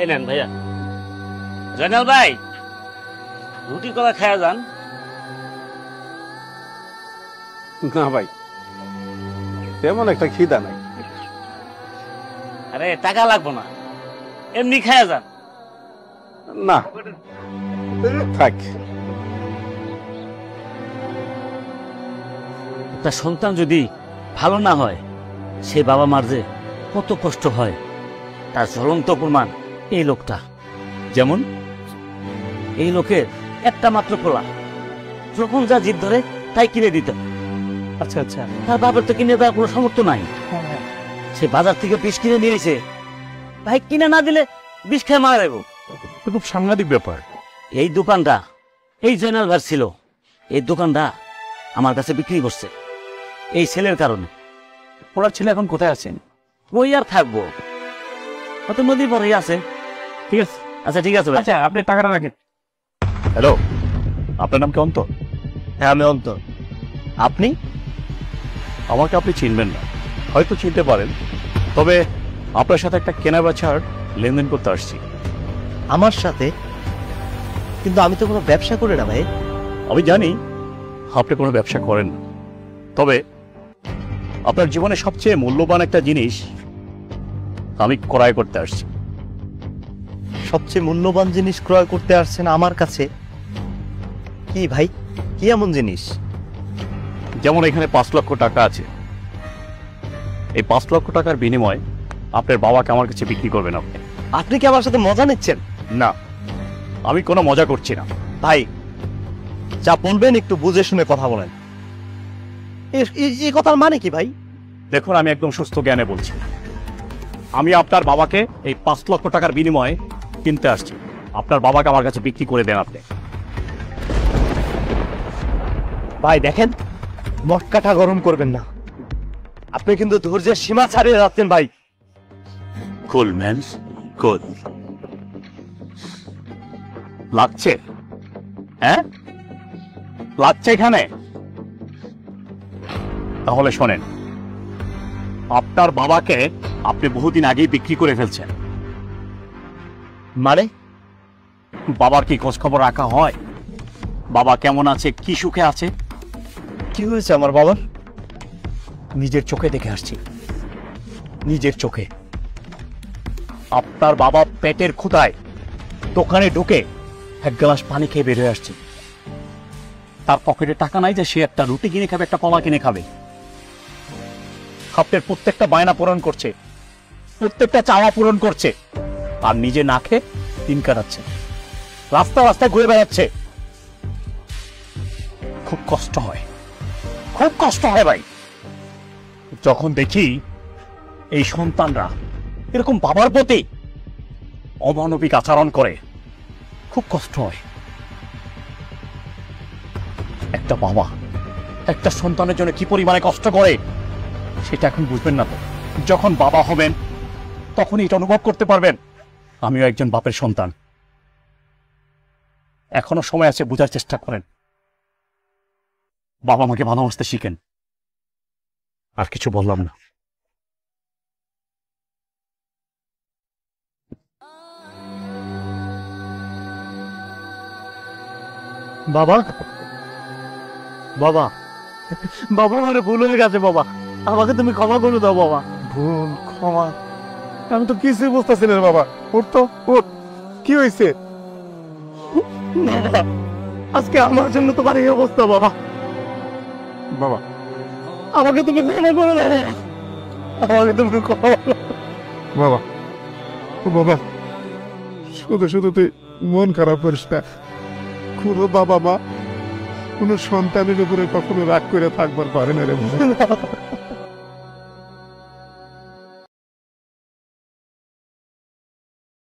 এই নেন ভাইয়া। জয়নাল ভাই, রুটি কলা খায়া যান। না ভাই, তেমন একটা খিদা নাই। আরে টাকা লাগবো না, এমনি খায়া যান। না থাক। একটা সন্তান যদি ভালো না হয়, সে বাবা মার যে কত কষ্ট হয় তার জ্বলন্ত প্রমাণ এই লোকটা। যেমন এই লোকের একটা মাত্র পোলা, যখন যা জিদ ধরে তাই কিনে দিত। আচ্ছা আচ্ছা, তার বাবার তো কিনে দেওয়ার কোনো সামর্থ্য নাই। সে বাজার থেকে বিষ কিনে নিয়েছে, ভাই কিনে না দিলে বিষ খেয়ে মারা যাবো। খুব সাংঘাতিক ব্যাপার। এই দোকানটা এই জয়নাল ভাই ছিল, এই দোকানটা আমার কাছে বিক্রি করছে এই ছেলের কারণে। ওনার ছেলে এখন কোথায় আছেন? ওই আর থাকবো, অত নদীর পরেই আছে। ঠিক আছে, আচ্ছা ঠিক আছে ভাই। আচ্ছা আপনি টাকাটা রাখেন। হ্যালো, আপনার নাম কি অন্তর? হ্যাঁ আমি অন্তর। আপনি? আমাকে আপনি চিনবেন না, হয়তো চিনতে পারেন, তবে আপনার সাথে একটা কেনা বেচার লেনদেন করতে আসছি। আমার সাথে? কিন্তু আমি তো কোনো ব্যবসা করি না ভাই। আমি জানি আপনি কোনো ব্যবসা করেন না, তবে আপনার জীবনে সবচেয়ে মূল্যবান একটা জিনিস আমি ক্রয় করতে আসছি। সবচেয়ে মূল্যবান জিনিস ক্রয় করতে আসছেন আমার কাছে? কি ভাই, কি এমন জিনিস? যেমন এখানে 5 লক্ষ টাকা আছে, এই 5 লক্ষ টাকার বিনিময়ে আপনার বাবাকে আমার কাছে বিক্রি করবেন আপনি। আপনি কি আমার সাথে মজা নিচ্ছেন? না, আমি কোনো মজা করছি না। ভাই যা বলবেন একটু বুঝে শুনে কথা বলেন। এই কথার মানে কি ভাই? দেখুন, আমি একদম সুস্থ জ্ঞানে বলছি, আমি আপনার বাবাকে এই 5 লক্ষ টাকার বিনিময়ে কিনতে আসছি। আপনার বাবাকে আমার কাছে বিক্রি করে দেন আপনি। ভাই দেখেন, মটকাটা গরম করবেন না, আপনি কিন্তু ধৈর্যের সীমা ছাড়িয়ে যাচ্ছেন ভাই। কুল ম্যান, কুল। লাগছে? হ্যাঁ লাগছে এখানে? তাহলে শোনেন, আপনার বাবাকে আপনি বহুদিন আগেই বিক্রি করে ফেলছেন। মানে? বাবার কি খোঁজ খবর রাখা হয়? বাবা কেমন আছে, কি সুখে আছে? কি হয়েছে আমার বাবার? নিজের চোখে দেখে আসছি, নিজের চোখে। আপনার বাবা পেটের ক্ষুধায় দোকানে ঢুকে 1 গ্লাস পানি খেয়ে বের হয়ে আসছে। তার পকেটে টাকা নাই যে সে একটা রুটি কিনে খাবে, একটা কলা কিনে খাবে। আপনার প্রত্যেকটা বায়না পূরণ করছে, প্রত্যেকটা চাওয়া পূরণ করছে, আর নিজে না খেয়ে দিন কাটাচ্ছে, রাস্তা রাস্তায় ঘুরে বেড়াচ্ছে। খুব কষ্ট হয়, খুব কষ্ট হয় ভাই, যখন দেখি এই সন্তানরা এরকম বাবার প্রতি অমানবিক আচরণ করে। খুব কষ্ট হয়। একটা বাবা একটা সন্তানের জন্য কি পরিমাণে কষ্ট করে সেটা এখন বুঝবেন না তো। যখন বাবা হবেন তখন এটা অনুভব করতে পারবেন। আমিও একজন বাপের সন্তান, এখনো সময় আছে, বোঝার চেষ্টা করেন। বাবা মাকে ভালোবাসতে শিখেন। আর কিছু বললাম না। বাবা, বাবা, বাবা আমার ভুল হয়ে গেছে বাবা, আমাকে তুমি ক্ষমা করে দাও বাবা। ভুল, ক্ষমা? আমি তো কিছুই বুঝতেছি না বাবা। ওর তো ওর কি হয়েছে? বাবা, আজকে আমার জন্য তোমার এই অবস্থা বাবা। বাবা আমাকে তুমি ক্ষমা করে দাও, আমাকে তুমি ক্ষমা করো। বাবা, ও বাবা, শুধু শুধু তুই মন খারাপ করিস না। কোনো বাবা মা কোনো সন্তানের উপরে কখনো রাগ করে থাকবার পারে না রে বাবা।